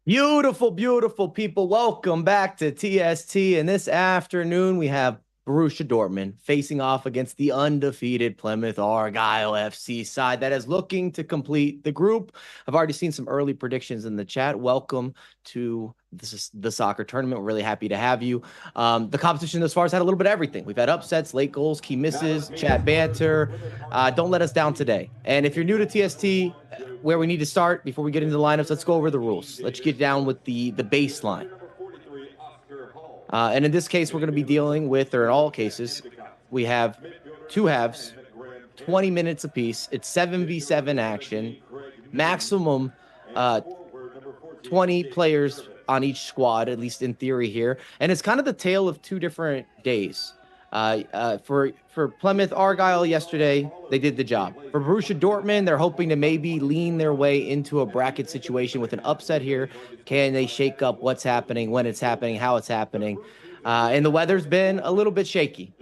Beautiful, beautiful people. Welcome back to TST. And this afternoon, we have Borussia Dortmund facing off against the undefeated Plymouth Argyle FC side that is looking to complete the group. I've already seen some early predictions in the chat. Welcome to the soccer tournament. We're really happy to have you. The competition thus far has had a little bit of everything. We've had upsets, late goals, key misses, chat banter. Don't let us down today. And if you're new to TST, where we need to start before we get into the lineups, let's go over the rules. Let's get down with the baseline. And in this case, we're going to be dealing with, or in all cases, we have two halves, 20 minutes apiece. It's 7v7 action, maximum 20 players on each squad, at least in theory here. And it's kind of the tale of two different days. For Plymouth Argyle yesterday, they did the job. For Borussia Dortmund, they're hoping to maybe lean their way into a bracket situation with an upset here. Can they shake up what's happening, when it's happening, how it's happening? And the weather's been a little bit shaky.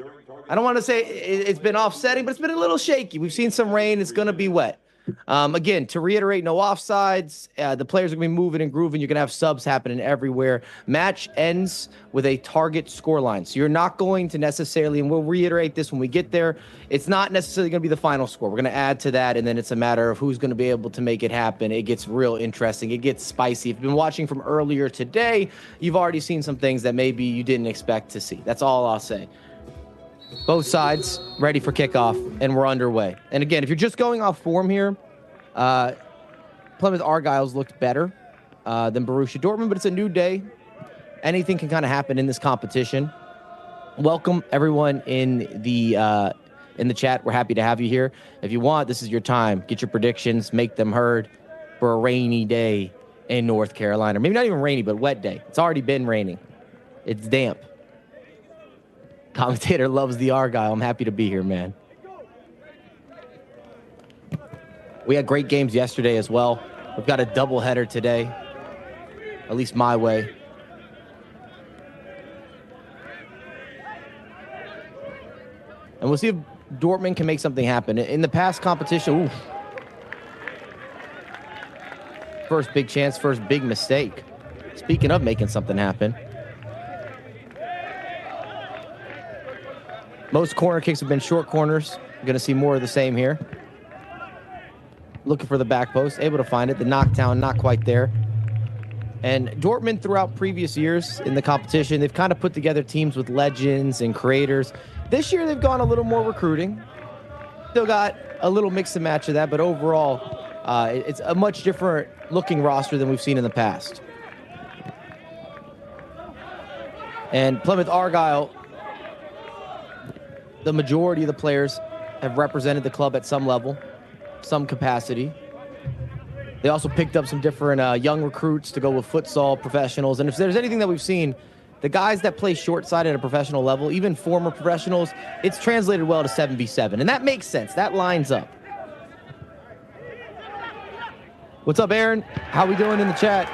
I don't want to say it's been offsetting, but it's been a little shaky. We've seen some rain. It's going to be wet. Again, to reiterate, no offsides. The players are going to be moving and grooving. You're going to have subs happening everywhere. Match ends with a target scoreline. So you're not going to necessarily, and we'll reiterate this when we get there, it's not necessarily going to be the final score. We're going to add to that, and then it's a matter of who's going to be able to make it happen. It gets real interesting. It gets spicy. If you've been watching from earlier today, you've already seen some things that maybe you didn't expect to see. That's all I'll say. Both sides ready for kickoff, and we're underway. And again, if you're just going off form here, Plymouth Argyle's looked better than Borussia Dortmund, but it's a new day. Anything can kind of happen in this competition. Welcome everyone in the chat. We're happy to have you here. If you want, this is your time. Get your predictions, make them heard for a rainy day in North Carolina. Maybe not even rainy, but wet day. It's already been raining. It's damp. Commentator loves the Argyle. I'm happy to be here, man. We had great games yesterday as well. We've got a doubleheader today, at least my way. And we'll see if Dortmund can make something happen. In the past competition, oof. First big chance, first big mistake. Speaking of making something happen. Most corner kicks have been short corners. You're going to see more of the same here. Looking for the back post, able to find it. The knockdown, not quite there. And Dortmund, throughout previous years in the competition, they've kind of put together teams with legends and creators. This year, they've gone a little more recruiting. Still got a little mix and match of that, but overall, it's a much different looking roster than we've seen in the past. And Plymouth Argyle, the majority of the players have represented the club at some level, some capacity. They also picked up some different young recruits to go with futsal professionals. And if there's anything that we've seen, the guys that play short-side at a professional level, even former professionals, it's translated well to 7v7. And that makes sense. That lines up. What's up, Aaron? How we doing in the chat?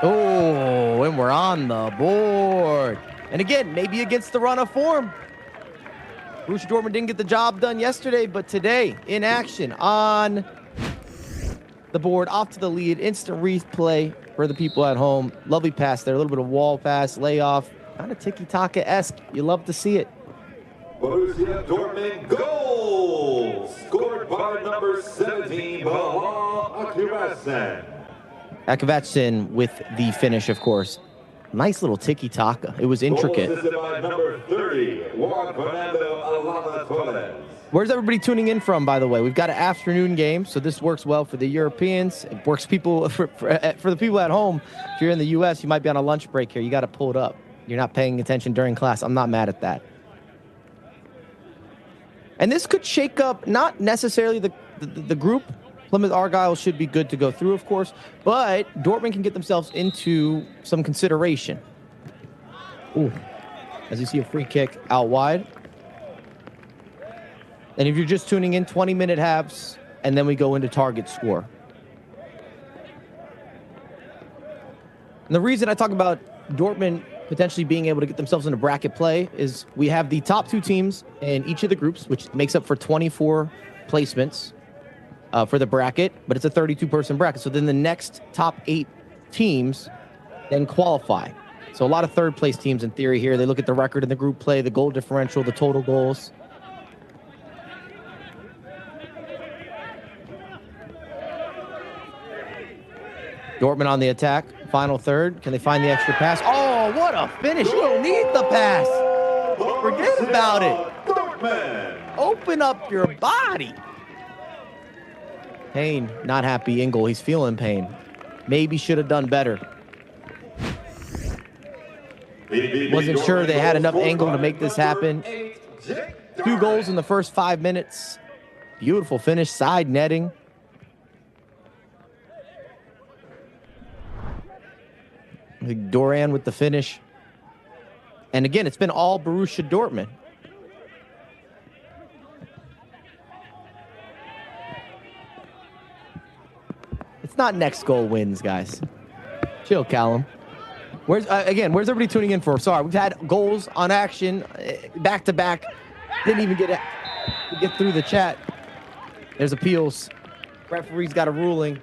Oh, and we're on the board. And again, maybe against the run of form. Borussia Dortmund didn't get the job done yesterday, but today, in action, on the board, off to the lead, instant replay for the people at home. Lovely pass there, a little bit of wall pass, layoff, kind of tiki-taka-esque. You love to see it. Borussia Dortmund goal, scored by number 17, Akivacin. Akivacin with the finish, of course. Nice little tiki-taka. It was intricate. Goal assisted by number 30, Juan Fernando Alana Torres. Where's everybody tuning in from, by the way? We've got an afternoon game, so this works well for the Europeans. It works people for the people at home. If you're in the U.S., you might be on a lunch break here. You got to pull it up. You're not paying attention during class. I'm not mad at that. And this could shake up not necessarily the group. Plymouth Argyle should be good to go through, of course, but Dortmund can get themselves into some consideration. Ooh, as you see a free kick out wide. And if you're just tuning in, 20-minute halves, and then we go into target score. And the reason I talk about Dortmund potentially being able to get themselves into bracket play is we have the top two teams in each of the groups, which makes up for 24 placements for the bracket, but it's a 32-person bracket. So then the next top 8 teams then qualify. So a lot of third place teams in theory here. They look at the record in the group play, the goal differential, the total goals. Dortmund on the attack. Final third. Can they find the extra pass? Oh, what a finish. You don't need the pass. Forget about it. Open up your body. Payne, not happy. Ingle, he's feeling pain. Maybe should have done better. Wasn't sure they had enough angle to make this happen. 2 goals in the first 5 minutes. Beautiful finish, side netting. Duran with the finish. And again, it's been all Borussia Dortmund. It's not next goal wins, guys. Chill, Callum. Where's everybody tuning in for? Sorry, we've had goals on action back to back. Didn't even get through the chat. There's appeals. Referee's got a ruling.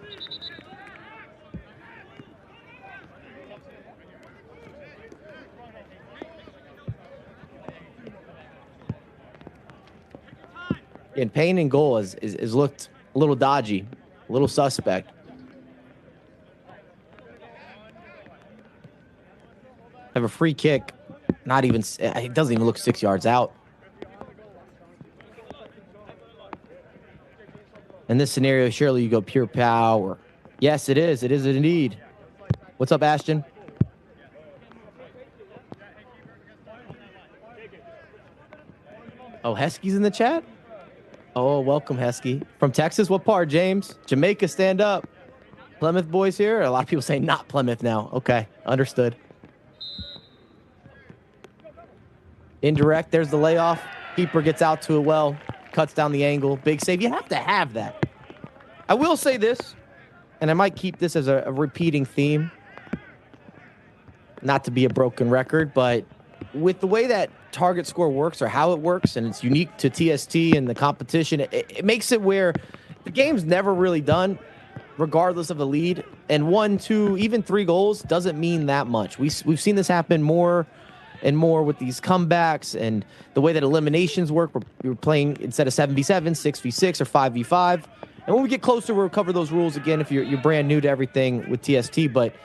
And Payne in goal is looked a little dodgy, a little suspect. Have a free kick, not even, it doesn't even look 6 yards out. In this scenario, surely you go pure power. Yes, it is. It is indeed. What's up, Ashton? Oh, Heskey's in the chat? Oh, welcome, Heskey. From Texas, what part, James? Jamaica, stand up. Plymouth boys here? A lot of people say not Plymouth now. Okay, understood. Indirect, there's the layoff. Keeper gets out to it well. Cuts down the angle. Big save. You have to have that. I will say this, and I might keep this as a repeating theme. Not to be a broken record, but with the way that target score works or how it works, and it's unique to TST and the competition, it makes it where the game's never really done, regardless of the lead. And 1, 2, even 3 goals doesn't mean that much. We've seen this happen more and more with these comebacks and the way that eliminations work. We're playing instead of 7v7, 6v6 or 5v5. And when we get closer, we'll cover those rules again if you're brand new to everything with TST. But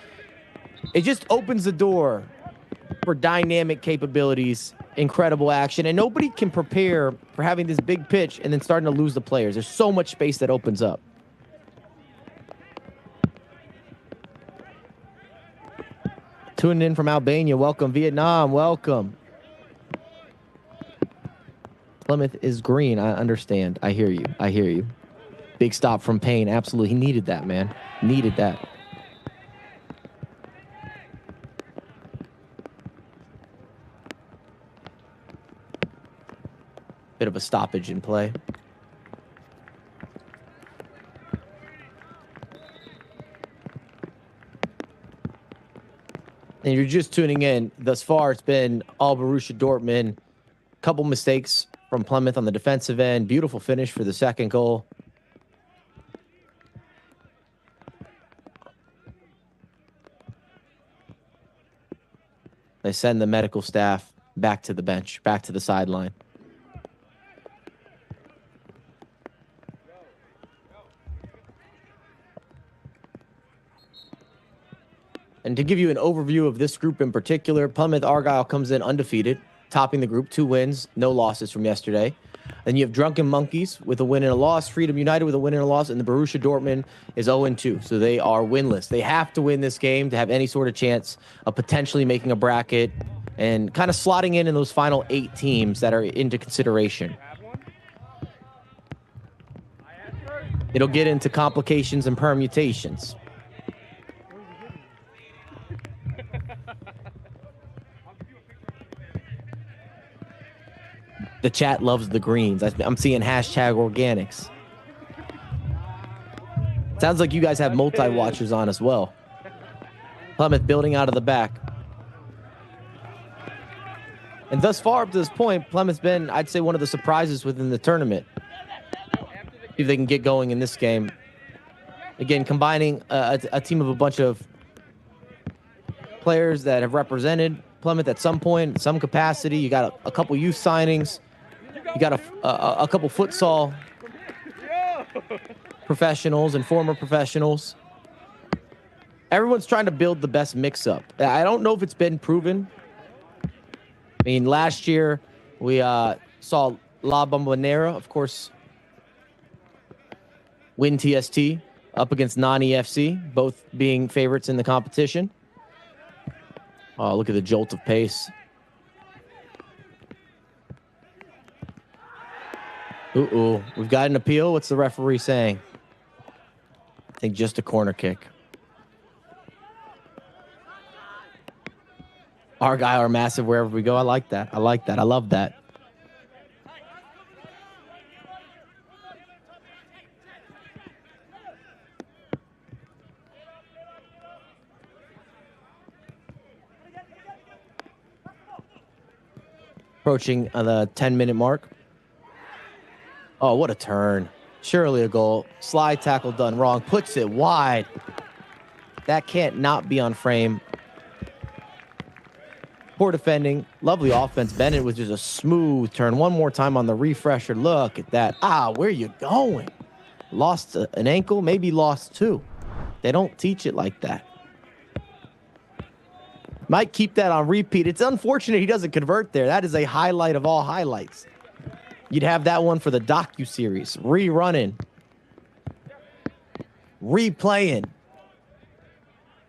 it just opens the door for dynamic capabilities, incredible action, and nobody can prepare for having this big pitch and then starting to lose the players. There's so much space that opens up. Tuning in from Albania, welcome. Vietnam, welcome. Plymouth is green. I understand. I hear you. I hear you. Big stop from Payne. Absolutely. He needed that, man. Needed that. Bit of a stoppage in play. And you're just tuning in. Thus far, it's been all Borussia Dortmund. Couple mistakes from Plymouth on the defensive end. Beautiful finish for the second goal. They send the medical staff back to the bench, back to the sideline. And to give you an overview of this group in particular, Plymouth Argyle comes in undefeated, topping the group, 2 wins, no losses from yesterday. Then you have Drunken Monkeys with a win and a loss, Freedom United with a win and a loss, and the Borussia Dortmund is 0-2. So they are winless. They have to win this game to have any sort of chance of potentially making a bracket and kind of slotting in those final 8 teams that are into consideration. It'll get into complications and permutations. The chat loves the greens. I'm seeing hashtag organics. Sounds like you guys have multi-watchers on as well. Plymouth building out of the back. And thus far up to this point, Plymouth's been, I'd say, one of the surprises within the tournament. See if they can get going in this game. Again, combining a team of a bunch of players that have represented Plymouth at some point, in some capacity. You got a couple youth signings. You got a couple futsal professionals and former professionals. Everyone's trying to build the best mix-up. I don't know if it's been proven. I mean, last year we saw La Bombonera, of course, win TST up against non-EFC, both being favorites in the competition. Oh, look at the jolt of pace. Ooh, we've got an appeal. What's the referee saying? I think just a corner kick. Argyle are massive wherever we go. I like that. I like that. I love that. Approaching the 10-minute mark. Oh, what a turn. Surely a goal. Slide tackle done wrong. Puts it wide. That can't not be on frame. Poor defending. Lovely offense. Bennett with just a smooth turn. One more time on the refresher. Look at that. Ah, where you going? Lost an ankle? Maybe lost two. They don't teach it like that. Might keep that on repeat. It's unfortunate he doesn't convert there. That is a highlight of all highlights. You'd have that one for the docu-series. Rerunning. Replaying.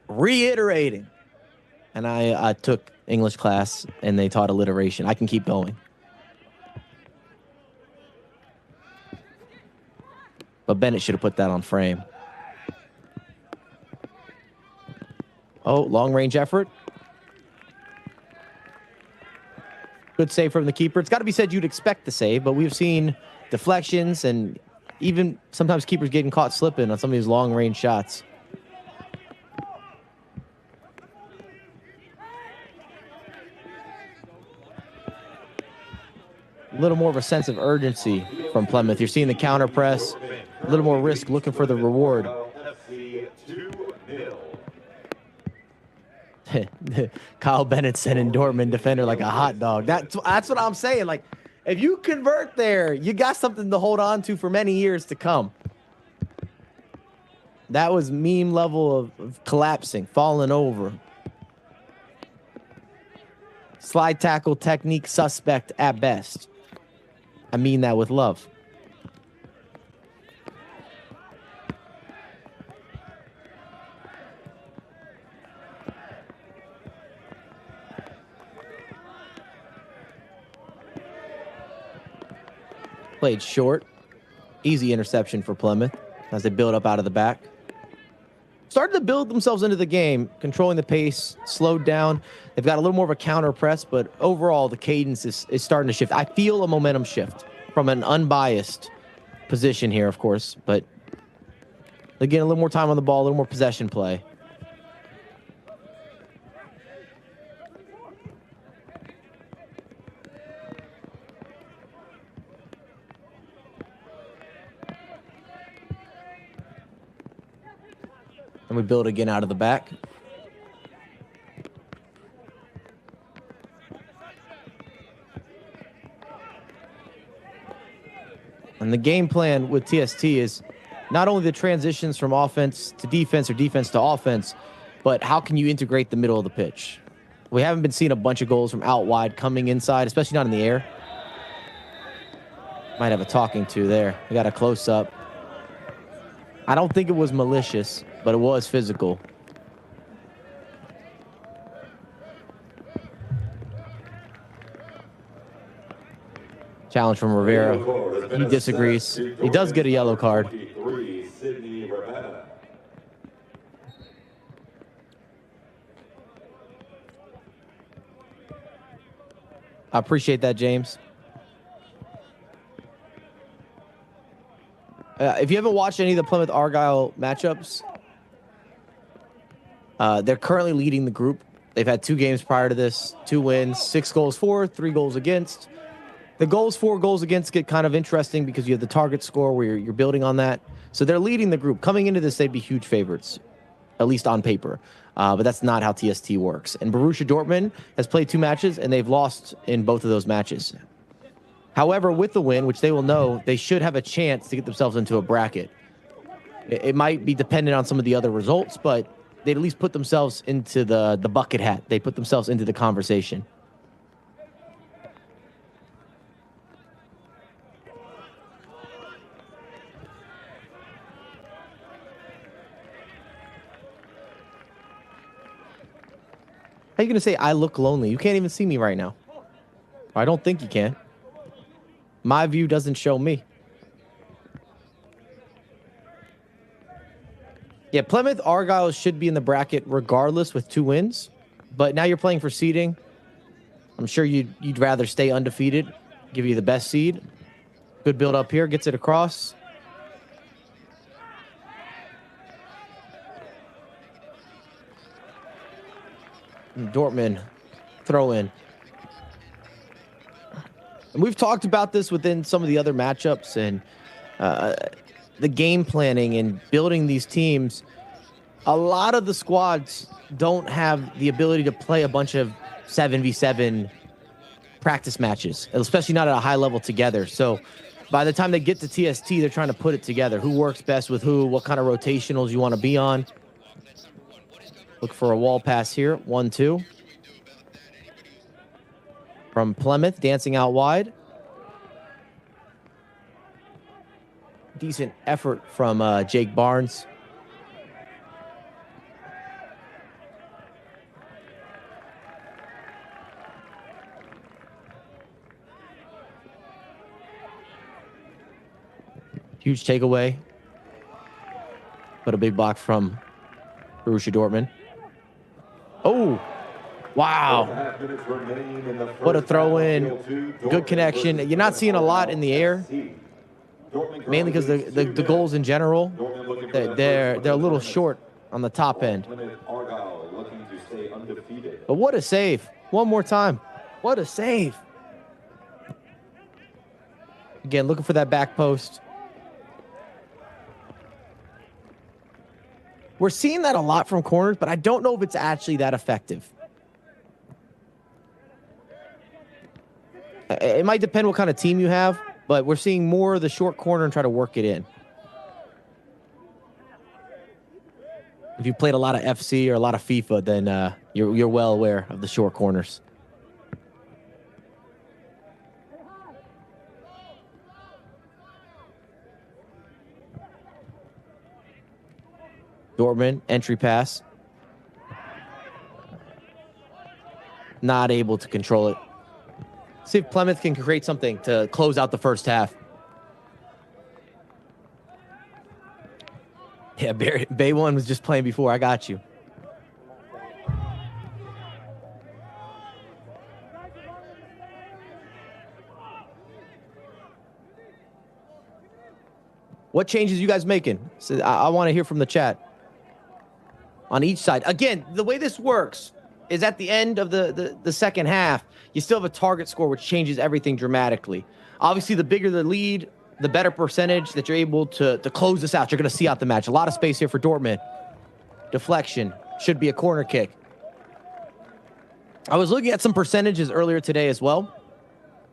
Reiterating. And I took English class, and they taught alliteration. I can keep going. But Bennett should have put that on frame. Oh, long-range effort. Good save from the keeper. It's got to be said you'd expect the save, but we've seen deflections and even sometimes keepers getting caught slipping on some of these long-range shots. A little more of a sense of urgency from Plymouth. You're seeing the counter press, a little more risk, looking for the reward. Kyle Bennett sending Dortmund defender like a hot dog. That's what I'm saying. Like, if you convert there, you got something to hold on to for many years to come. That was meme level of collapsing, falling over. Slide tackle technique suspect at best. I mean that with love. Played short. Easy interception for Plymouth as they build up out of the back. Started to build themselves into the game, controlling the pace, slowed down. They've got a little more of a counter press, but overall the cadence is starting to shift. I feel a momentum shift from an unbiased position here, of course, but again, a little more time on the ball, a little more possession play. And we build again out of the back. And the game plan with TST is not only the transitions from offense to defense or defense to offense, but how can you integrate the middle of the pitch? We haven't been seeing a bunch of goals from out wide coming inside, especially not in the air. Might have a talking to there. We got a close-up. I don't think it was malicious, but it was physical. Challenge from Rivera. He disagrees. He does get a yellow card. I appreciate that, James. If you haven't watched any of the Plymouth Argyle matchups, they're currently leading the group. They've had 2 games prior to this, 2 wins, 6 goals for, 3 goals against. The goals for, goals against get kind of interesting because you have the target score where you're building on that. So they're leading the group. Coming into this, they'd be huge favorites, at least on paper. But that's not how TST works. And Borussia Dortmund has played 2 matches, and they've lost in both of those matches. However, with the win, which they will know, they should have a chance to get themselves into a bracket. It might be dependent on some of the other results, but they'd at least put themselves into the bucket hat. They put themselves into the conversation. How are you going to say I look lonely? You can't even see me right now. I don't think you can. My view doesn't show me. Yeah, Plymouth, Argyle should be in the bracket regardless with 2 wins. But now you're playing for seeding. I'm sure you'd rather stay undefeated, give you the best seed. Good build up here, gets it across. Dortmund, throw in. And we've talked about this within some of the other matchups and the game planning and building these teams. A lot of the squads don't have the ability to play a bunch of 7v7 practice matches, especially not at a high level together. So by the time they get to TST, they're trying to put it together. Who works best with who, what kind of rotationals you want to be on. Look for a wall pass here. 1-2. From Plymouth, dancing out wide. Decent effort from Jake Barnes. Huge takeaway. But a big block from Borussia Dortmund. Oh, wow. What a throw in. Good connection. You're not seeing a lot in the air, mainly because the goals in general, they're a little short on the top end. But what a save. One more time. What a save. Again, looking for that back post. We're seeing that a lot from corners, but I don't know if it's actually that effective. It might depend what kind of team you have, but we're seeing more of the short corner and try to work it in. If you played a lot of FC or a lot of FIFA, then you're well aware of the short corners. Dortmund, entry pass. Not able to control it. See if Plymouth can create something to close out the first half. Yeah, Bay One was just playing before. I got you. What changes you guys making? So I want to hear from the chat. On each side. Again, the way this works is at the end of the second half, you still have a target score, which changes everything dramatically. Obviously, the bigger the lead, the better percentage that you're able to close this out. You're going to see out the match. A lot of space here for Dortmund. Deflection. Should be a corner kick. I was looking at some percentages earlier today as well.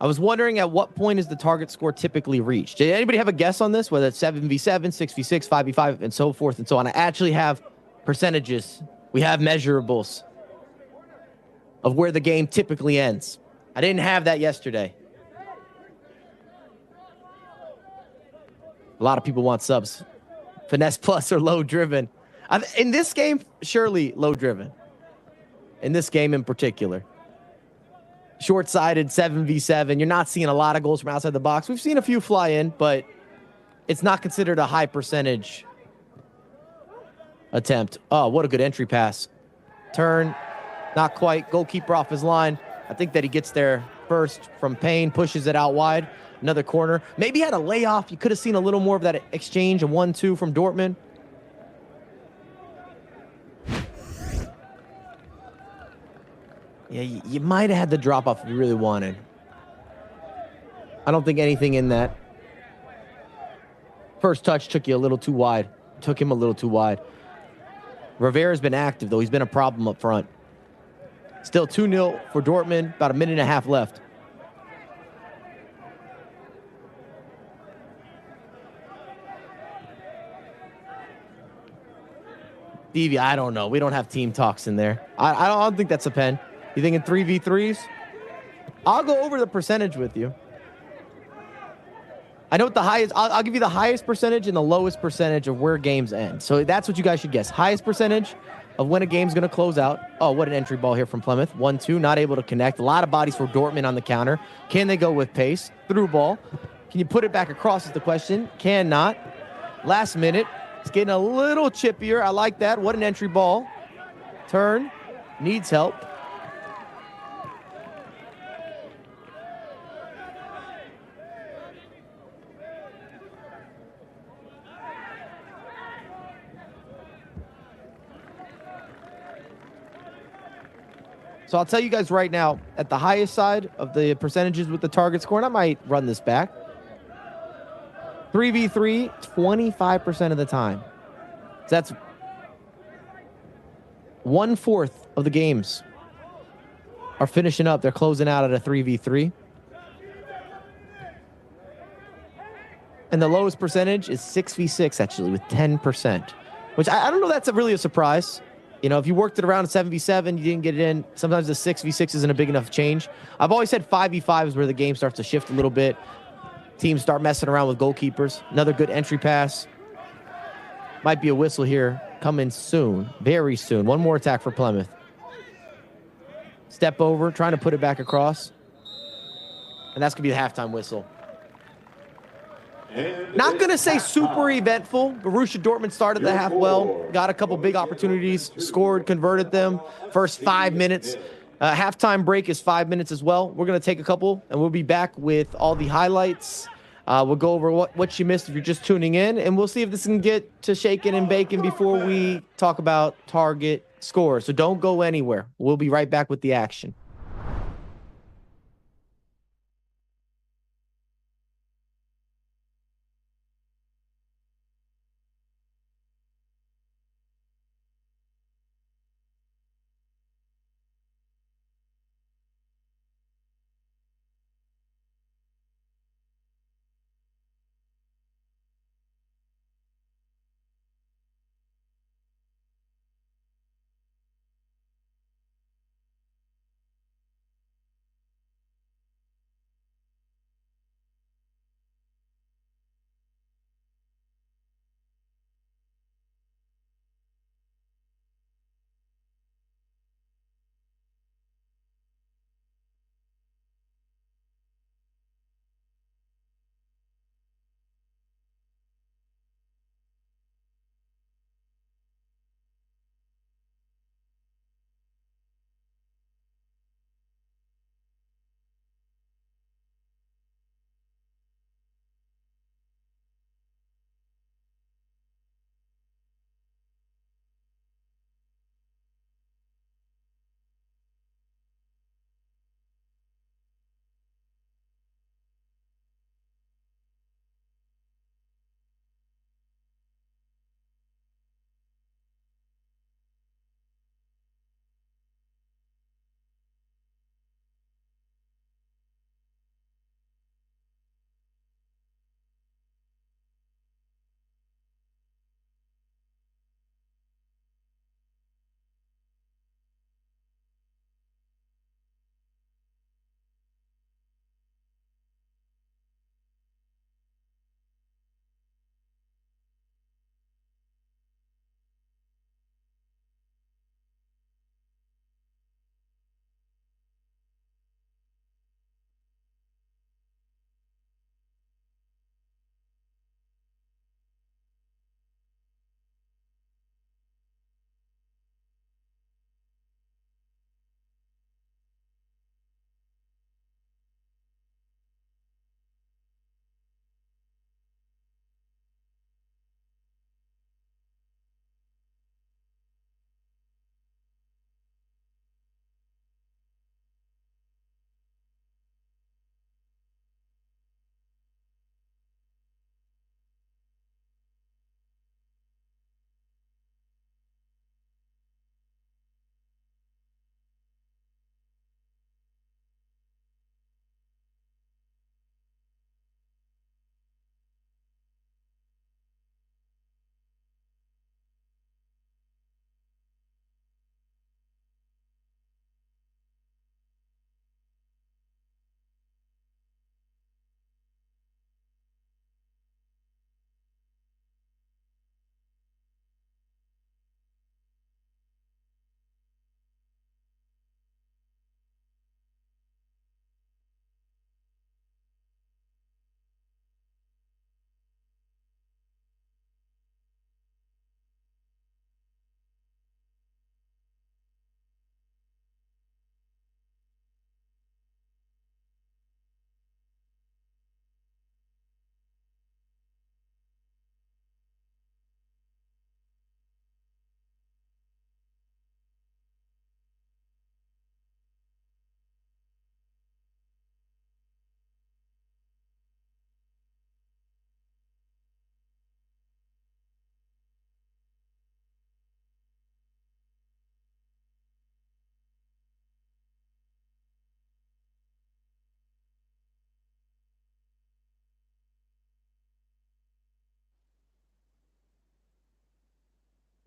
I was wondering at what point is the target score typically reached? Did anybody have a guess on this? Whether it's 7v7, 6v6, 5v5, and so forth and so on. I actually have percentages. We have measurables of where the game typically ends. I didn't have that yesterday. A lot of people want subs. Finesse plus or low driven. In this game, surely low driven. In this game in particular. Short-sided 7v7. You're not seeing a lot of goals from outside the box. We've seen a few fly in, but it's not considered a high percentage attempt. Oh, what a good entry pass. Turn, not quite. Goalkeeper off his line. I think that he gets there first from Payne, pushes it out wide. Another corner. Maybe had a layoff. You could have seen a little more of that exchange, a 1-2 from Dortmund. Yeah, you might have had the drop off if you really wanted. I don't think anything in that. First touch took you a little too wide. Took him a little too wide. Rivera's been active, though. He's been a problem up front. Still 2-0 for Dortmund. About a minute and a half left. Stevie, I don't know. We don't have team talks in there. I don't think that's a pen. You thinking 3v3s? I'll go over the percentage with you. I know what the highest, I'll give you the highest percentage and the lowest percentage of where games end. So that's what you guys should guess. Highest percentage of when a game's going to close out. Oh, what an entry ball here from Plymouth. 1-2, not able to connect. A lot of bodies for Dortmund on the counter. Can they go with pace? Through ball. Can you put it back across is the question. Cannot. Last minute. It's getting a little chippier. I like that. What an entry ball. Turn. Needs help. So I'll tell you guys right now, at the highest side of the percentages with the target score, and I might run this back. 3v3, 25% of the time. So that's 1/4 of the games are finishing up. They're closing out at a 3v3. And the lowest percentage is 6v6, actually, with 10%. Which I don't know, that's really a surprise. You know, if you worked it around at 7v7, you didn't get it in. Sometimes the 6v6 isn't a big enough change. I've always said 5v5 is where the game starts to shift a little bit. Teams start messing around with goalkeepers. Another good entry pass. Might be a whistle here coming soon, very soon. One more attack for Plymouth. Step over, trying to put it back across. And that's going to be the halftime whistle. Not going to say super eventful. Borussia Dortmund started the half well. Got a couple big opportunities. Scored, converted them. First 5 minutes. Halftime break is 5 minutes as well. We're going to take a couple, and we'll be back with all the highlights. We'll go over what you missed if you're just tuning in, and we'll see if this can get to shaking and baking before we talk about target scores. So don't go anywhere. We'll be right back with the action.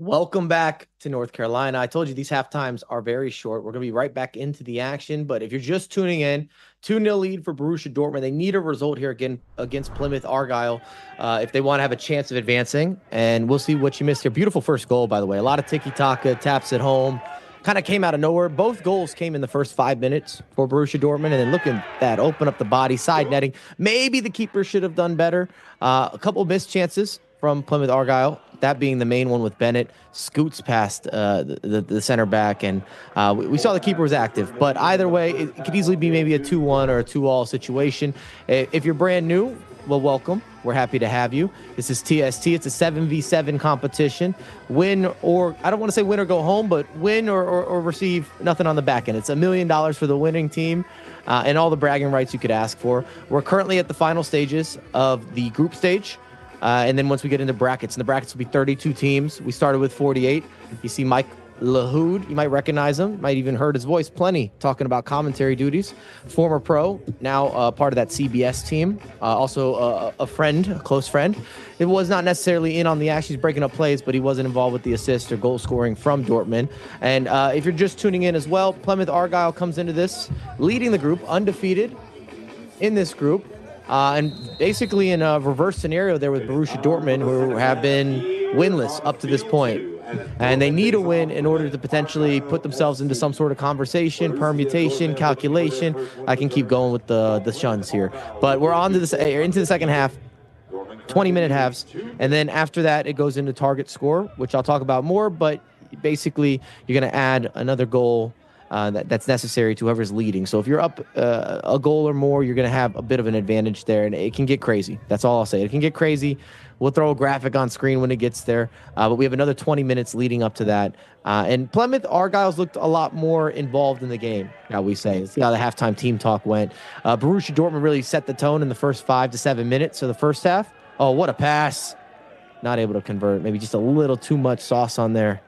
Welcome back to North Carolina. I told you these half times are very short. We're going to be right back into the action. But if you're just tuning in, 2-0 lead for Borussia Dortmund. They need a result here again against Plymouth Argyle if they want to have a chance of advancing. And we'll see what you missed here. Beautiful first goal, by the way. A lot of tiki-taka, taps at home. Kind of came out of nowhere. Both goals came in the first 5 minutes for Borussia Dortmund. And then look at that, open up the body, side netting. Maybe the keeper should have done better. A couple missed chances from Plymouth Argyle, that being the main one with Bennett, scoots past the center back, and we saw the keeper was active. But either way, it could easily be maybe a 2-1 or a 2-all situation. If you're brand new, well, welcome. We're happy to have you. This is TST. It's a 7v7 competition. Win or, I don't want to say win or go home, but win or receive nothing on the back end. It's $1 million for the winning team and all the bragging rights you could ask for. We're currently at the final stages of the group stage. And then once we get into brackets, and the brackets will be 32 teams. We started with 48. You see Mike Lahoud. You might recognize him. Might even heard his voice plenty talking about commentary duties. Former pro, now part of that CBS team. Also a friend, a close friend. It was not necessarily in on the action. He's breaking up plays, but he wasn't involved with the assist or goal scoring from Dortmund. And if you're just tuning in as well, Plymouth Argyle comes into this leading the group, undefeated in this group. And basically in a reverse scenario there with Borussia Dortmund, who have been winless up to this point. And they need a win in order to potentially put themselves into some sort of conversation, permutation, calculation. I can keep going with the shuns here. But we're on to into the second half, 20-minute halves. And then after that, it goes into target score, which I'll talk about more. But basically, you're going to add another goal that's necessary to whoever's leading. So if you're up a goal or more, you're going to have a bit of an advantage there, and it can get crazy. That's all I'll say. It can get crazy. We'll throw a graphic on screen when it gets there, but we have another 20 minutes leading up to that. And Plymouth Argyle's looked a lot more involved in the game, shall we say. Let's see how the halftime team talk went. Borussia Dortmund really set the tone in the first 5 to 7 minutes of the first half. Oh, what a pass. Not able to convert. Maybe just a little too much sauce on there.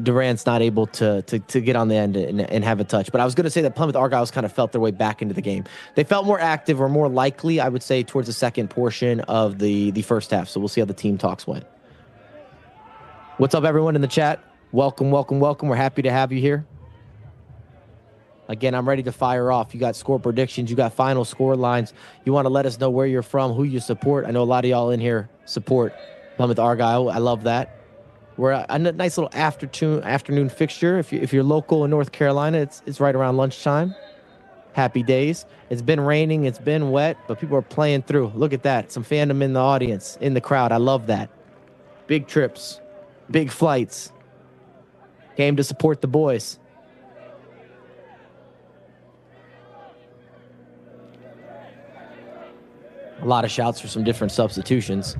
Durant's not able to get on the end and have a touch. But I was going to say that Plymouth Argyle's kind of felt their way back into the game. They felt more active or more likely, I would say, towards the second portion of the first half. So we'll see how the team talks went. What's up, everyone in the chat? Welcome, welcome, welcome. We're happy to have you here. Again, I'm ready to fire off. You got score predictions. You got final score lines. You want to let us know where you're from, who you support. I know a lot of y'all in here support Plymouth Argyle. I love that. We're a nice little afternoon fixture. If you're local in North Carolina, it's right around lunchtime. Happy days. It's been raining. It's been wet, but people are playing through. Look at that. Some fandom in the audience, in the crowd. I love that. Big trips, big flights. Came to support the boys. A lot of shouts for some different substitutions.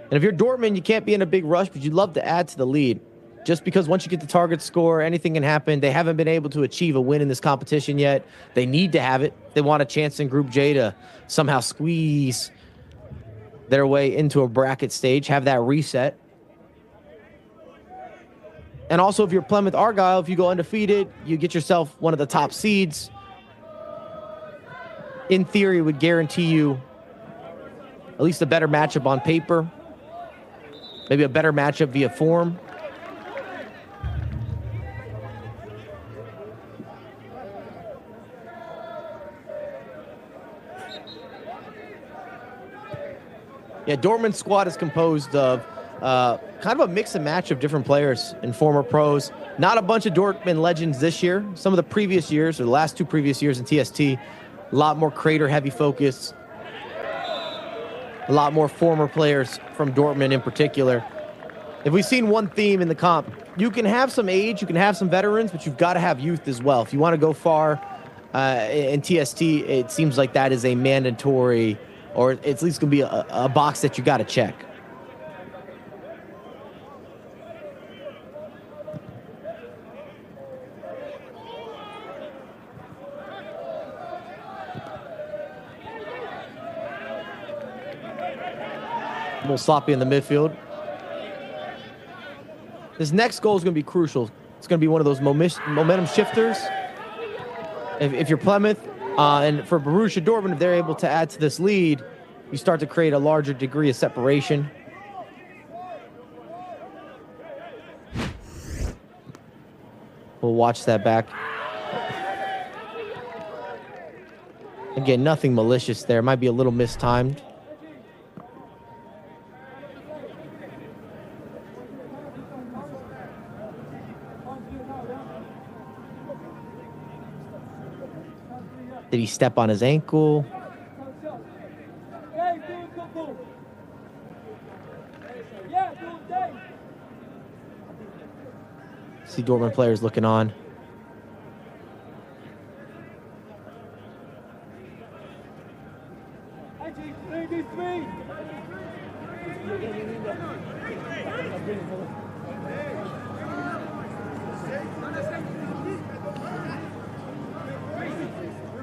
And if you're Dortmund, you can't be in a big rush, but you'd love to add to the lead. Just because once you get the target score, anything can happen. They haven't been able to achieve a win in this competition yet. They need to have it. They want a chance in Group J to somehow squeeze their way into a bracket stage, have that reset. And also, if you're Plymouth Argyle, if you go undefeated, you get yourself one of the top seeds. In theory, would guarantee you at least a better matchup on paper. Maybe a better matchup via form. Yeah, Dortmund's squad is composed of kind of a mix and match of different players and former pros. Not a bunch of Dortmund legends this year. Some of the previous years, or the last 2 previous years in TST, a lot more Crater-heavy focus. A lot more former players from Dortmund in particular. If we've seen one theme in the comp, you can have some age, you can have some veterans, but you've got to have youth as well. If you want to go far in TST, it seems like that is a mandatory, or it's at least going to be a box that you got to check. A little sloppy in the midfield. This next goal is going to be crucial. It's going to be one of those momentum shifters. If you're Plymouth, and for Borussia Dortmund, if they're able to add to this lead, you start to create a larger degree of separation. We'll watch that back. Again, nothing malicious there. Might be a little mistimed. Did he step on his ankle? See Dortmund players looking on.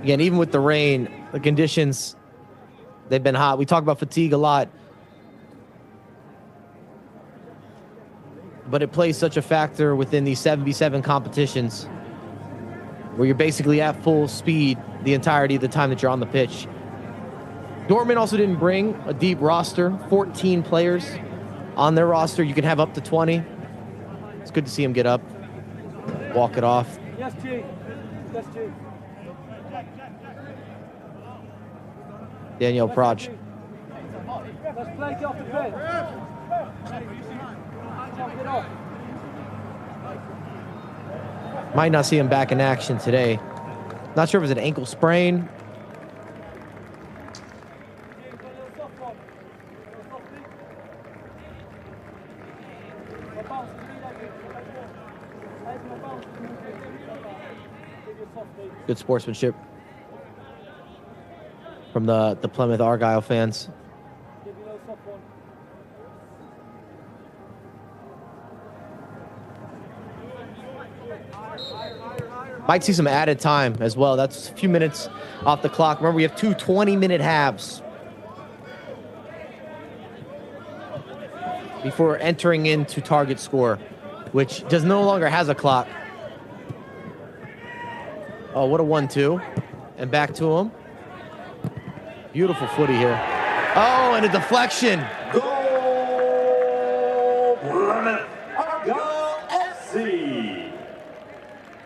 Again, even with the rain, the conditions, they've been hot. We talk about fatigue a lot. But it plays such a factor within these 7v7 competitions where you're basically at full speed the entirety of the time that you're on the pitch. Dortmund also didn't bring a deep roster, 14 players on their roster. You can have up to 20. It's good to see him get up, walk it off. Yes, G. Yes, G. Daniel Praj. Let's play it off the pitch. Get off. Might not see him back in action today. Not sure if it was an ankle sprain. Good sportsmanship from the Plymouth Argyle fans. Might see some added time as well. That's a few minutes off the clock. Remember, we have two 20-minute halves before entering into target score, which does no longer has a clock. Oh, what a 1-2. And back to him. Beautiful footy here. Oh, and a deflection. Goal! Plymouth Argyle FC.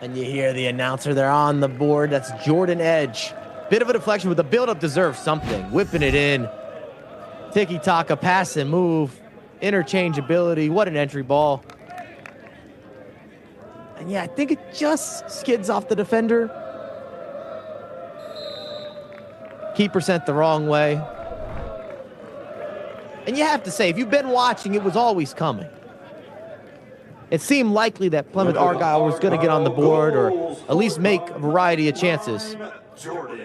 And you hear the announcer there on the board. That's Jordan Edge. Bit of a deflection, but the build-up deserves something. Whipping it in. Tiki-taka, pass and move. Interchangeability. What an entry ball. And yeah, I think it just skids off the defender. Keeper sent the wrong way. And you have to say, if you've been watching, it was always coming. It seemed likely that Plymouth Argyle was going to get on the board or at least make a variety of chances. Jordan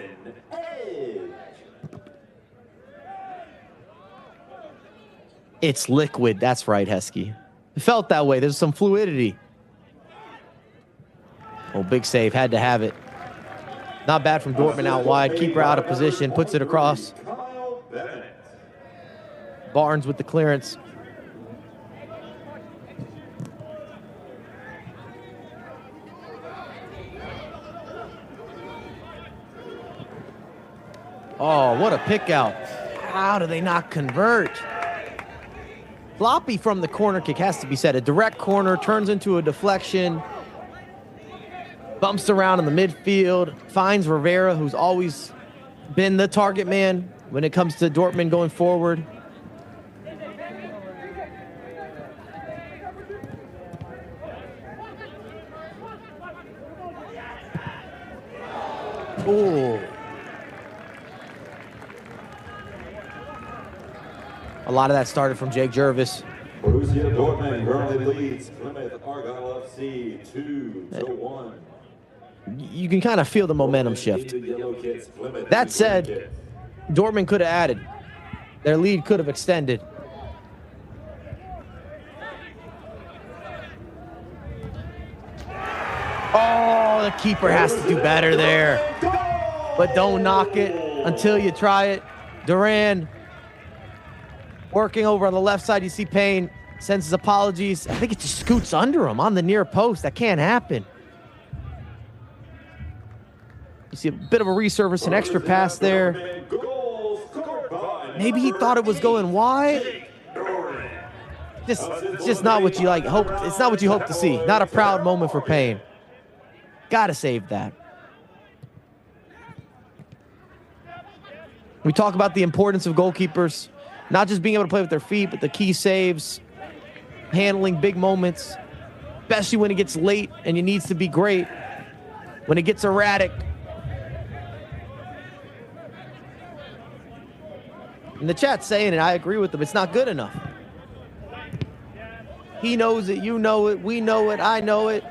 Edge. It's liquid. That's right, Heskey. It felt that way. There's some fluidity. Oh, big save. Had to have it. Not bad from Dortmund out wide. Keeper out of position. Puts it across. Barnes with the clearance. Oh, what a pick out. How do they not convert? Floppy from the corner kick has to be said. A direct corner turns into a deflection. Bumps around in the midfield. Finds Rivera, who's always been the target man when it comes to Dortmund going forward. Ooh. A lot of that started from Jake Jervis. Borussia Dortmund currently leads Plymouth Argyle FC 2-1. You can kind of feel the momentum shift. That said, Dortmund could have added. Their lead could have extended. Oh, the keeper has to do better there. But don't knock it until you try it. Duran working over on the left side. You see Payne sends his apologies. I think it just scoots under him on the near post. That can't happen. You see a bit of a resurface, an extra pass there. Maybe he thought it was going wide. It's just not what you like. It's not what you hope to see. Not a proud moment for Payne. Gotta save that. We talk about the importance of goalkeepers, not just being able to play with their feet, but the key saves, handling big moments, especially when it gets late and it needs to be great. When it gets erratic. And the chat's saying it, I agree with them. It's not good enough. He knows it, you know it, we know it, I know it.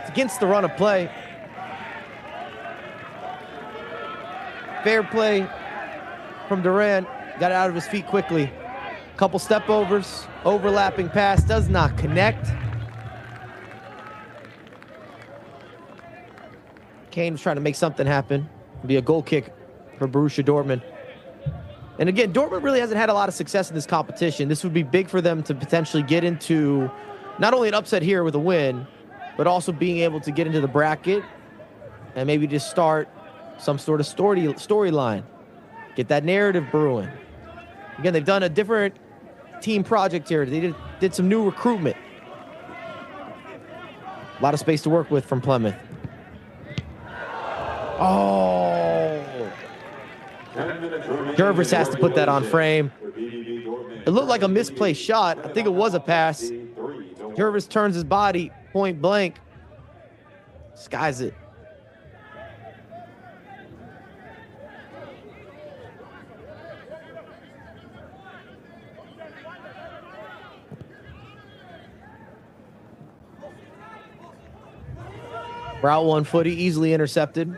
It's against the run of play. Fair play from Durant. Got it out of his feet quickly. Couple step overs, overlapping pass, does not connect. Kane's trying to make something happen. It'll be a goal kick for Borussia Dortmund. And again, Dortmund really hasn't had a lot of success in this competition. This would be big for them to potentially get into not only an upset here with a win, but also being able to get into the bracket and maybe just start some sort of storyline. Get that narrative brewing. Again, they've done a different team project here. They did some new recruitment. A lot of space to work with from Plymouth. Oh! Jervis has to put that on frame. It looked like a misplaced shot. I think it was a pass. Jervis turns his body point blank. Skies it. Route 140, easily intercepted.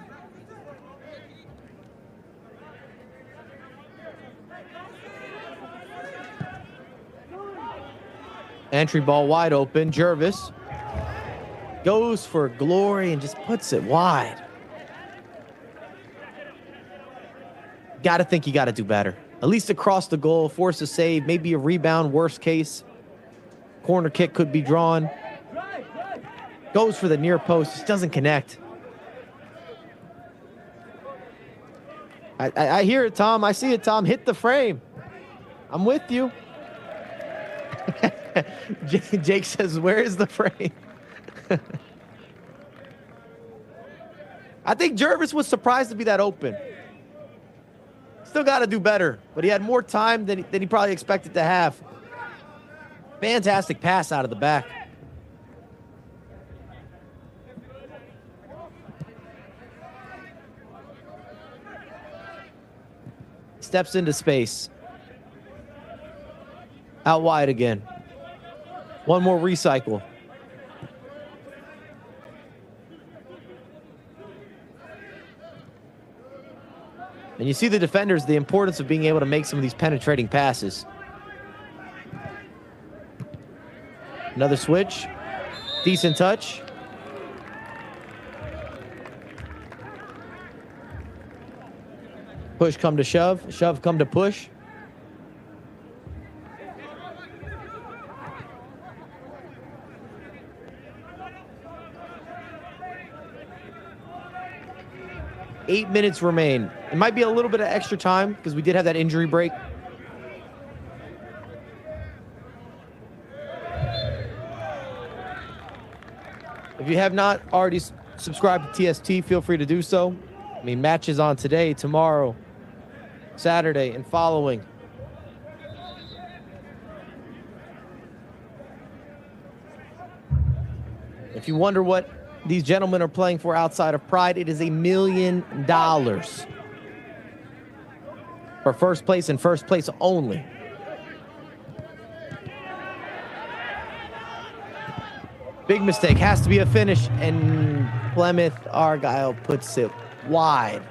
Entry ball wide open. Jervis goes for glory and just puts it wide. Got to think you got to do better. At least across the goal, force a save, maybe a rebound, worst case. Corner kick could be drawn. Goes for the near post, just doesn't connect. I hear it, Tom. I see it, Tom. Hit the frame. I'm with you. Jake says, where is the frame? I think Jervis was surprised to be that open. Still got to do better, but he had more time than he probably expected to have. Fantastic pass out of the back. Steps into space. Out wide again. One more recycle. And you see the defenders, the importance of being able to make some of these penetrating passes. Another switch. Decent touch. Push come to shove. Shove come to push. Eight minutes remain. It might be a little bit of extra time because we did have that injury break. If you have not already subscribed to TST, feel free to do so. I mean, matches on today, tomorrow, Saturday, and following. If you wonder what these gentlemen are playing for outside of Pride, it is $1 million for first place and first place only. Big mistake, has to be a finish, and Plymouth Argyle puts it wide.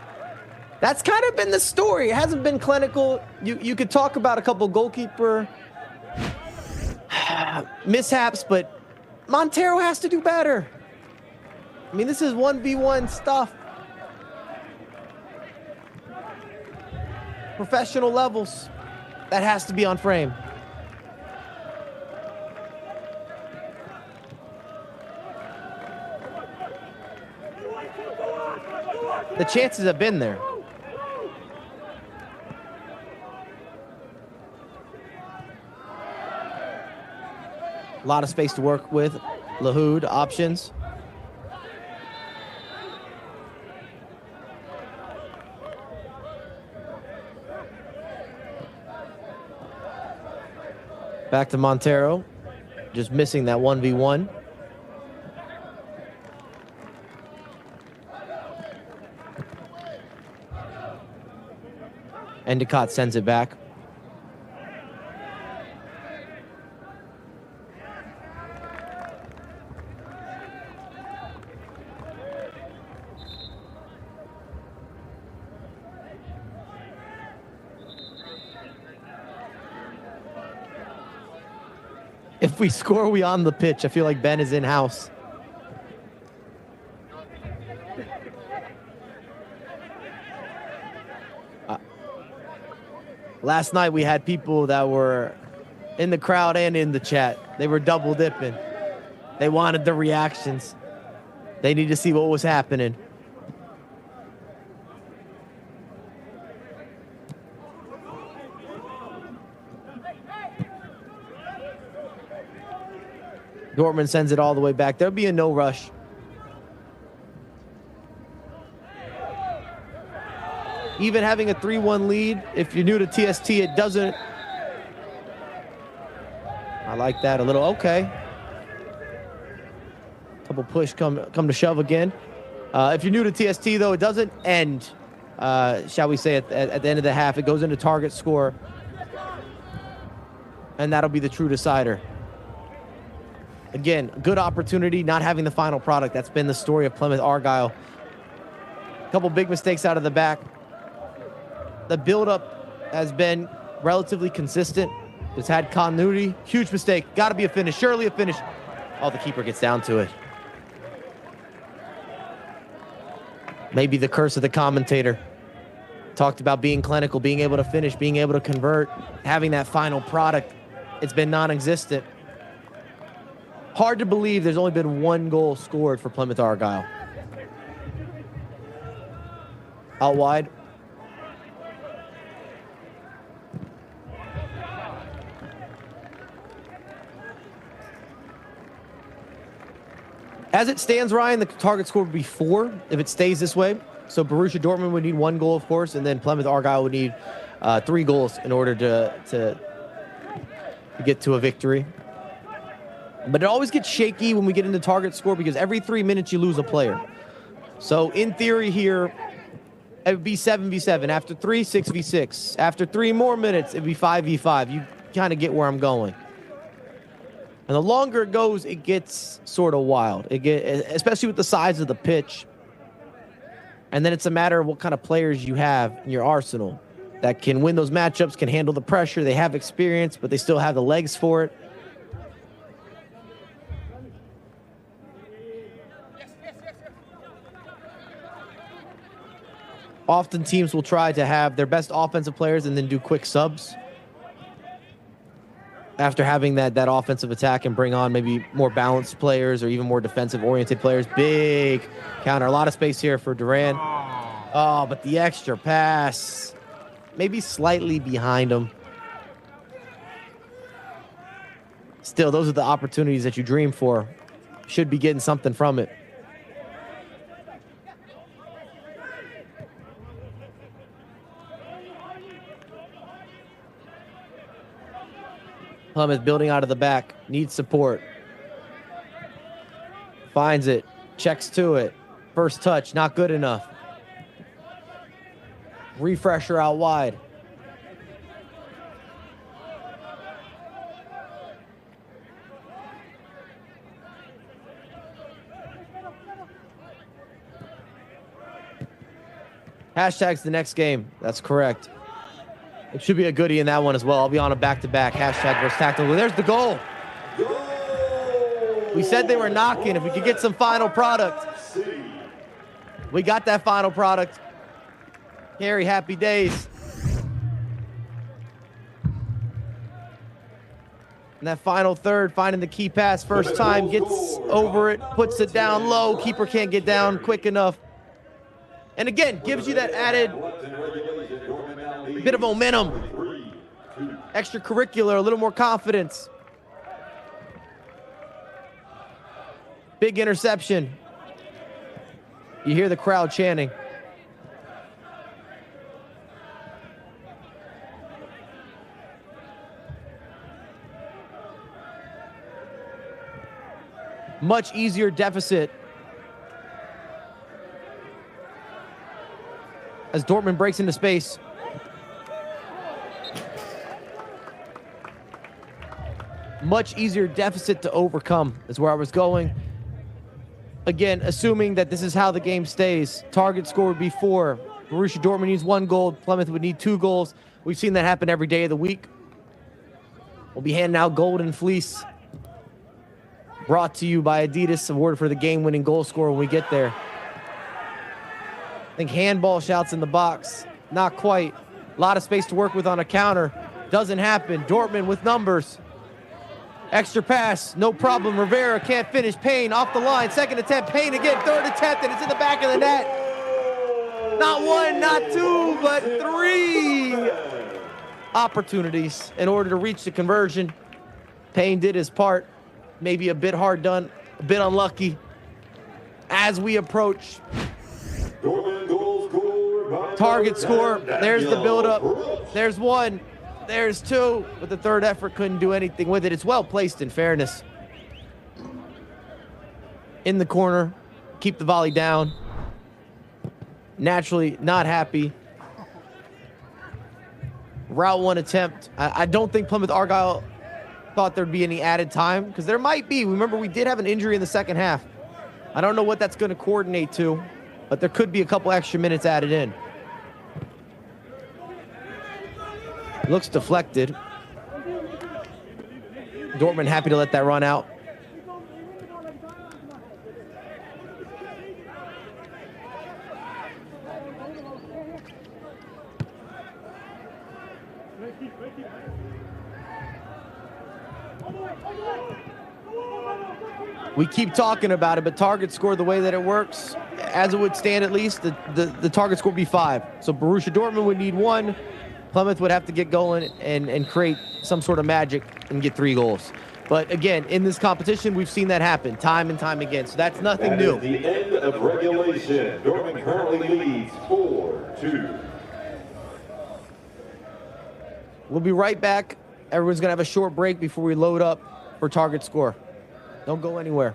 That's kind of been the story. It hasn't been clinical. You could talk about a couple goalkeeper mishaps, but Montero has to do better. I mean, this is 1v1 stuff. Professional levels. That has to be on frame. The chances have been there. lot of space to work with. Lahoud, options. Back to Montero. Just missing that 1v1. Endicott sends it back. If we score, we on the pitch. I feel like Ben is in-house. Last night we had people that were in the crowd and in the chat. They were double dipping. They wanted the reactions. They needed to see what was happening. Dortmund sends it all the way back. There'll be a no rush. Even having a 3-1 lead, if you're new to TST, it doesn't. I like that a little. Okay. Couple push come to shove again. If you're new to TST, though, it doesn't end, shall we say, at the end of the half. It goes into target score. And that'll be the true decider. Again, good opportunity, not having the final product. That's been the story of Plymouth Argyle. A couple big mistakes out of the back. The build-up has been relatively consistent. It's had continuity. Huge mistake. Got to be a finish. Surely a finish. Oh, the keeper gets down to it. Maybe the curse of the commentator. Talked about being clinical, being able to finish, being able to convert, having that final product. It's been non-existent. Hard to believe there's only been one goal scored for Plymouth Argyle. Out wide. As it stands, Ryan, the target score would be 4 if it stays this way. So Borussia Dortmund would need 1 goal, of course, and then Plymouth Argyle would need 3 goals in order to get to a victory. But it always gets shaky when we get into target score because every 3 minutes you lose a player. So in theory here, it would be 7v7. After 3, 6v6. After 3 more minutes, it'd be 5v5. You kind of get where I'm going. And the longer it goes, it gets sort of wild. Especially with the size of the pitch. And then it's a matter of what kind of players you have in your arsenal that can win those matchups, can handle the pressure. They have experience, but they still have the legs for it. Often teams will try to have their best offensive players and then do quick subs after having that offensive attack and bring on maybe more balanced players or even more defensive-oriented players. Big counter. A lot of space here for Duran. Oh, but the extra pass. Maybe slightly behind him. Still, those are the opportunities that you dream for. Should be getting something from it. Plymouth building out of the back. Needs support. Finds it. Checks to it. First touch. Not good enough. Refresher out wide. Hashtags the next game. That's correct. It should be a goodie in that one as well. I'll be on a back-to-back. Hashtag versus tactical. There's the goal. We said they were knocking. If we could get some final product. We got that final product. Harry, happy days. And that final third, finding the key pass first time, gets over it, puts it down low. Keeper can't get down quick enough. And again, gives you that added bit of momentum. Extracurricular, a little more confidence. Big interception. You hear the crowd chanting. Much easier deficit as Dortmund breaks into space. Much easier deficit to overcome is where I was going. Again, assuming that this is how the game stays. Target score would be 4. Borussia Dortmund needs 1 goal. Plymouth would need 2 goals. We've seen that happen every day of the week. We'll be handing out Golden Fleece. Brought to you by Adidas, award for the game-winning goal scorer when we get there. I think handball shouts in the box. Not quite. A lot of space to work with on a counter. Doesn't happen. Dortmund with numbers. Extra pass, no problem. Rivera can't finish. Payne off the line. Second attempt. Payne again. Third attempt, and it's in the back of the net. Not 1, not 2, but 3 opportunities in order to reach the conversion. Payne did his part. Maybe a bit hard done, a bit unlucky. As we approach target score, there's the build-up. There's 1. There's 2, but the third effort couldn't do anything with it. It's well placed, in fairness. In the corner, keep the volley down. Naturally, not happy. Route 1 attempt. I don't think Plymouth Argyle thought there'd be any added time, because there might be. Remember, we did have an injury in the second half. I don't know what that's going to coordinate to, but there could be a couple extra minutes added in. Looks deflected. Dortmund happy to let that run out. We keep talking about it, but target score, the way that it works, as it would stand at least, the target score would be 5. So Borussia Dortmund would need 1. Plymouth would have to get going and create some sort of magic and get 3 goals. But again, in this competition, we've seen that happen time and time again. So that's nothing new. At the end of regulation, Dortmund currently leads 4-2. We'll be right back. Everyone's going to have a short break before we load up for target score. Don't go anywhere.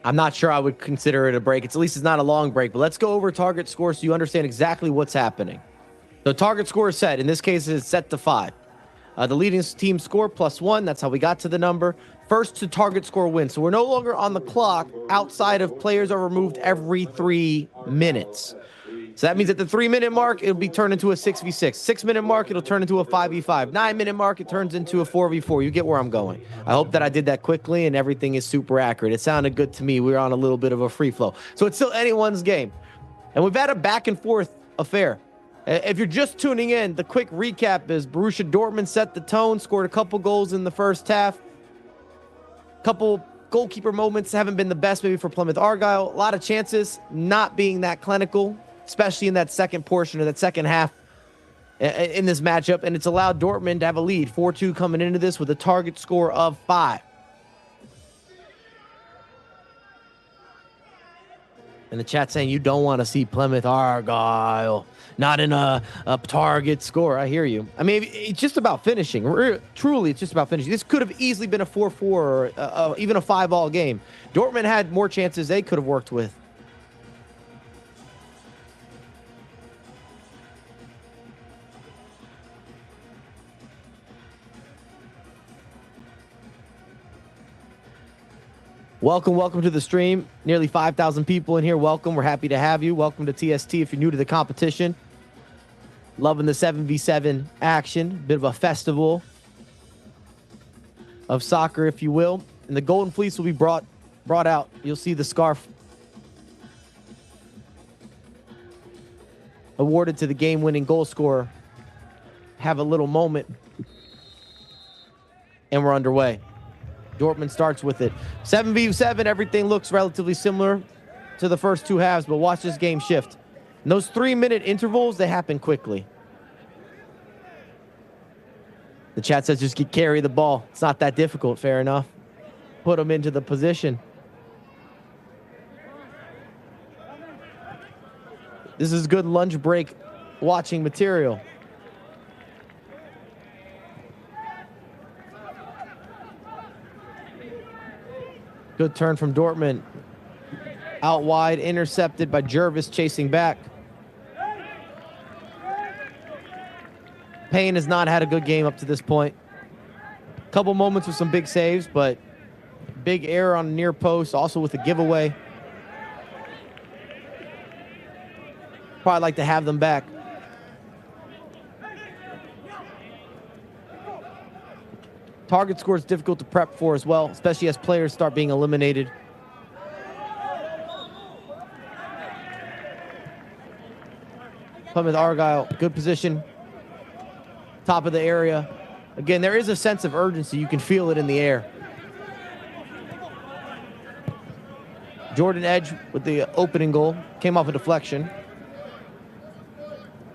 I'm not sure I would consider it a break. At least it's not a long break, but let's go over target score so you understand exactly what's happening. The target score is set. In this case, it's set to 5. The leading team score +1. That's how we got to the number. First to target score wins. So we're no longer on the clock outside of players are removed every 3 minutes. So that means at the 3-minute mark, it'll be turned into a 6v6. 6-minute mark, it'll turn into a 5v5. 9-minute mark, it turns into a 4v4. You get where I'm going. I hope that I did that quickly and everything is super accurate. It sounded good to me. We were on a little bit of a free flow. So it's still anyone's game. And we've had a back and forth affair. If you're just tuning in, the quick recap is Borussia Dortmund set the tone, scored a couple goals in the first half. Couple Goalkeeper moments haven't been the best maybe for Plymouth Argyle. A lot of chances not being that clinical, especially in that second portion or that second half in this matchup. And it's allowed Dortmund to have a lead, 4-2 coming into this with a target score of 5. And the chat saying you don't want to see Plymouth Argyle not in a target score. I hear you. I mean, it's just about finishing. Truly, it's just about finishing. This could have easily been a 4-4 or even a 5-all game. Dortmund had more chances they could have worked with. Welcome to the stream. Nearly 5,000 people in here. Welcome. We're happy to have you. Welcome to TST if you're new to the competition. Loving the 7v7 action. Bit of a festival of soccer, if you will. And the Golden Fleece will be brought out. You'll see the scarf awarded to the game-winning goal scorer. Have a little moment. And we're underway. Dortmund starts with it. 7v7, everything looks relatively similar to the first two halves, but watch this game shift. And those 3-minute intervals, they happen quickly. The chat says just carry the ball. It's not that difficult, fair enough. Put them into the position. This is good lunch break watching material. Good turn from Dortmund. Out wide, intercepted by Jervis chasing back. Payne has not had a good game up to this point. Couple moments with some big saves, but big error on the near post, also with a giveaway. Probably like to have them back. Target score is difficult to prep for as well, especially as players start being eliminated. Plymouth Argyle, good position. Top of the area. Again, there is a sense of urgency. You can feel it in the air. Jordan Edge with the opening goal. Came off a deflection.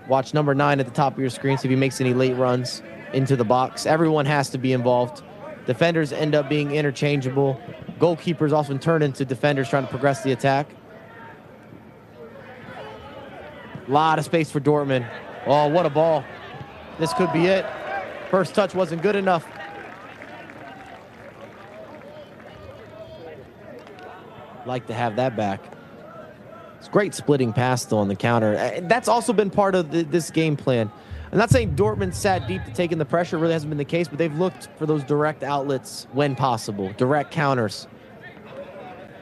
Watch number 9 at the top of your screen, see if he makes any late runs into the box. Everyone has to be involved. Defenders end up being interchangeable. Goalkeepers often turn into defenders trying to progress the attack. A lot of space for Dortmund. Oh, what a ball. This could be it. First touch wasn't good enough. Like to have that back. It's great splitting pass though on the counter. That's also been part of this game plan. I'm not saying Dortmund sat deep to take in the pressure. It really hasn't been the case, but they've looked for those direct outlets when possible. Direct counters.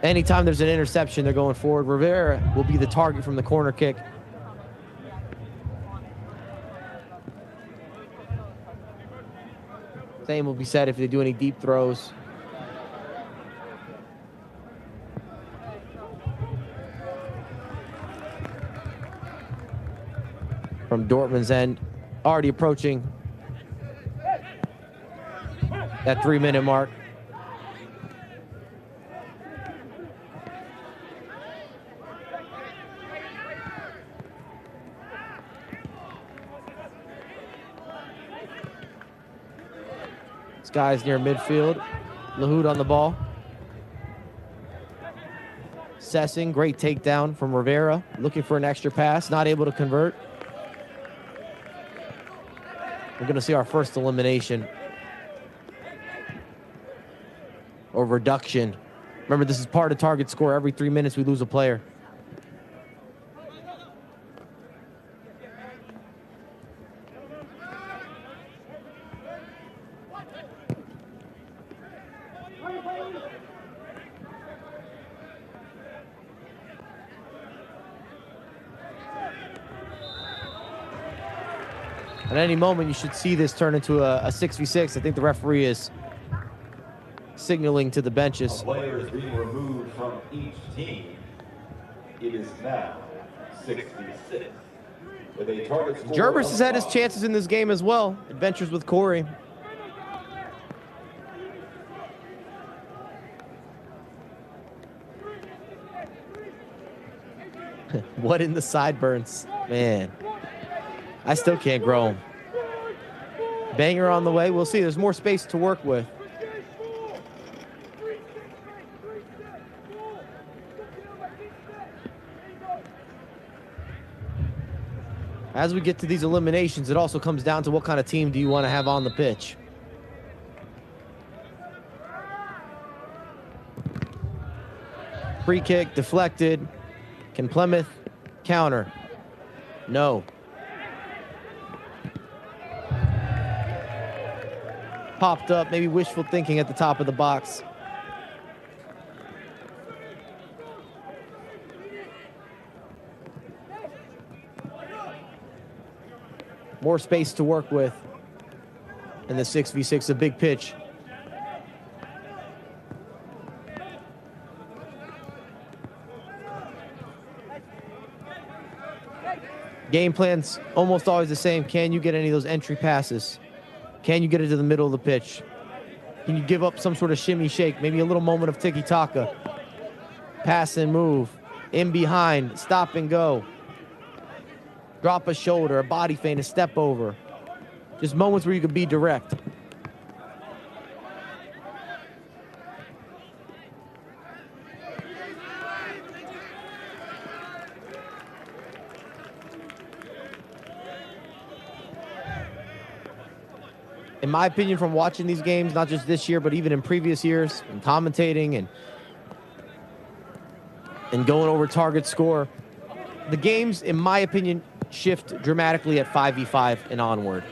Anytime there's an interception, they're going forward. Rivera will be the target from the corner kick. Same will be said if they do any deep throws. From Dortmund's end, already approaching that 3-minute mark. This guy's near midfield. Lahoud on the ball. Sessing, great takedown from Rivera. Looking for an extra pass, not able to convert. We're going to see our first elimination. Or reduction. Remember, this is part of target score. Every 3 minutes we lose a player. At any moment, you should see this turn into a 6v6. I think the referee is signaling to the benches. A player is being removed from each team. It is now 6v6. With a target score Jervis has had his chances in this game as well. Adventures with Corey. What in the sideburns? Man, I still can't grow them. Banger on the way. We'll see. There's more space to work with. As we get to these eliminations, it also comes down to what kind of team do you want to have on the pitch. Free kick, deflected. Can Plymouth counter? No. Popped up, maybe wishful thinking at the top of the box. More space to work with in the 6v6, a big pitch. Game plan's almost always the same. Can you get any of those entry passes? Can you get it to the middle of the pitch? Can you give up some sort of shimmy shake? Maybe a little moment of tiki-taka. Pass and move. In behind. Stop and go. Drop a shoulder, a body feint, a step over. Just moments where you can be direct. In my opinion, from watching these games, not just this year, but even in previous years, and commentating and going over target score, the games, in my opinion, shift dramatically at 5v5 and onward.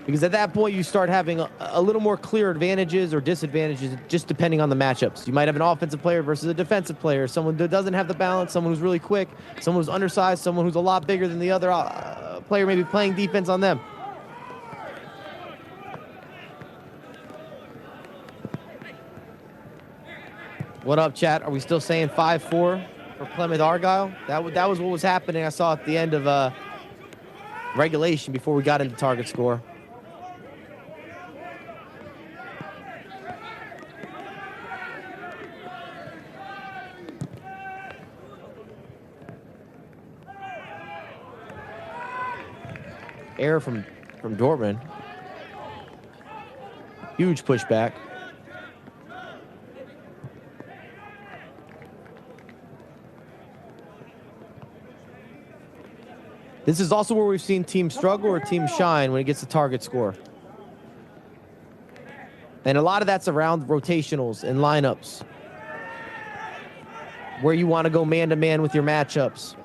Because at that point, you start having a little more clear advantages or disadvantages just depending on the matchups. You might have an offensive player versus a defensive player, someone that doesn't have the balance, someone who's really quick, someone who's undersized, someone who's a lot bigger than the other player, maybe playing defense on them. What up, chat? Are we still saying 5-4 for Plymouth Argyle? That was what was happening. I saw at the end of regulation before we got into target score. Error from Dortmund. Huge pushback. This is also where we've seen teams struggle or teams shine when it gets to target score. And a lot of that's around rotationals and lineups, where you want to go man-to-man with your matchups.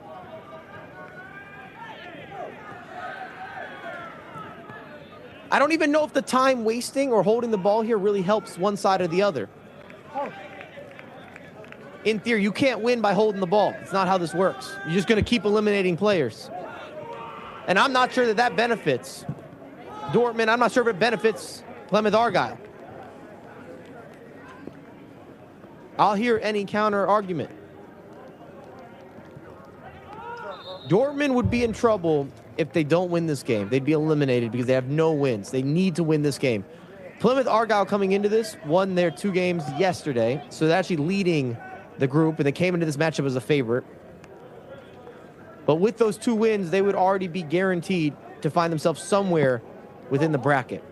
I don't even know if the time wasting or holding the ball here really helps one side or the other. In theory, you can't win by holding the ball. It's not how this works. You're just going to keep eliminating players. And I'm not sure that benefits Dortmund. I'm not sure if it benefits Plymouth Argyle. I'll hear any counter argument. Dortmund would be in trouble if they don't win this game. They'd be eliminated because they have no wins. They need to win this game. Plymouth Argyle coming into this won their 2 games yesterday, so they're actually leading the group, and they came into this matchup as a favorite. But with those 2 wins, they would already be guaranteed to find themselves somewhere within the bracket.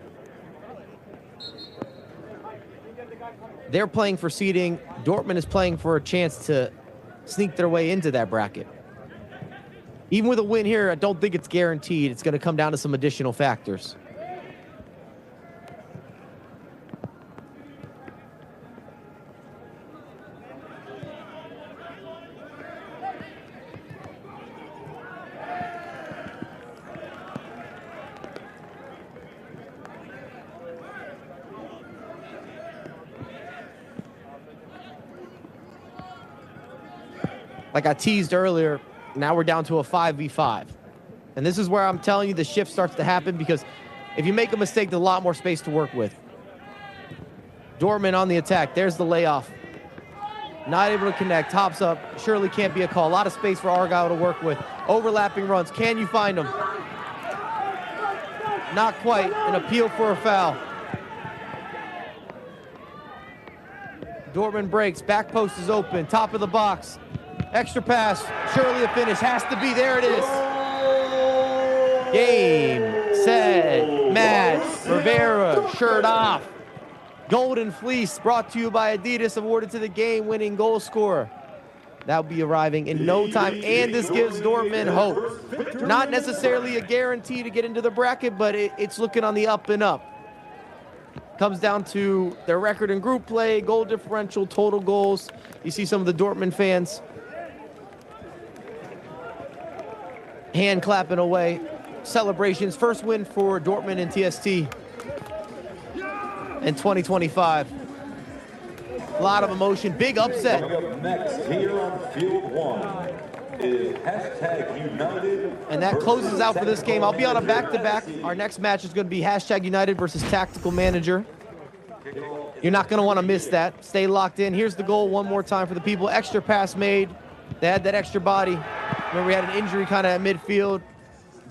They're playing for seeding. Dortmund is playing for a chance to sneak their way into that bracket. Even with a win here, I don't think it's guaranteed. It's going to come down to some additional factors. Like I teased earlier, now we're down to a 5v5. And this is where I'm telling you the shift starts to happen, because if you make a mistake, there's a lot more space to work with. Dortmund on the attack. There's the layoff. Not able to connect. Hops up. Surely can't be a call. A lot of space for Argyle to work with. Overlapping runs. Can you find them? Not quite. An appeal for a foul. Dortmund breaks. Back post is open. Top of the box. Extra pass. Surely a finish. Has to be. There it is. Game, set, match. Rivera, shirt off. Golden Fleece brought to you by Adidas, awarded to the game-winning goal scorer. That'll be arriving in no time, and this gives Dortmund hope. Not necessarily a guarantee to get into the bracket, but it's looking on the up and up. Comes down to their record in group play, goal differential, total goals. You see some of the Dortmund fans hand clapping away. Celebrations. First win for Dortmund in TST in 2025. A lot of emotion. Big upset. Coming up next here on Field 1 is #United. And that closes out for this game. I'll be on a back-to-back. Our next match is going to be #United versus Tactical Manager. You're not going to want to miss that. Stay locked in. Here's the goal one more time for the people. Extra pass made. They had that extra body. Remember, we had an injury kind of at midfield.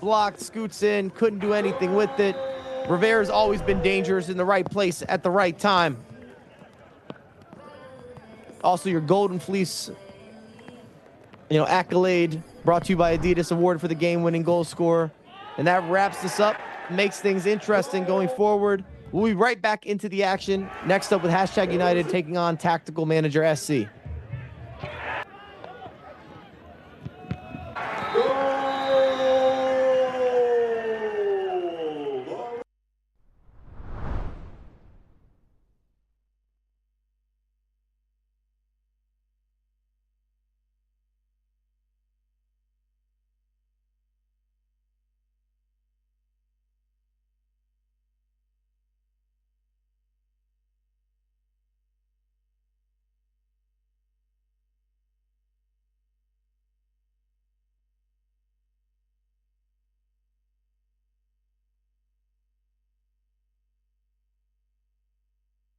Blocked, scoots in, couldn't do anything with it. Rivera's always been dangerous in the right place at the right time. Also, your Golden Fleece, accolade brought to you by Adidas, award for the game-winning goal scorer. And that wraps this up, makes things interesting going forward. We'll be right back into the action. Next up with #United taking on Tactical Manager SC.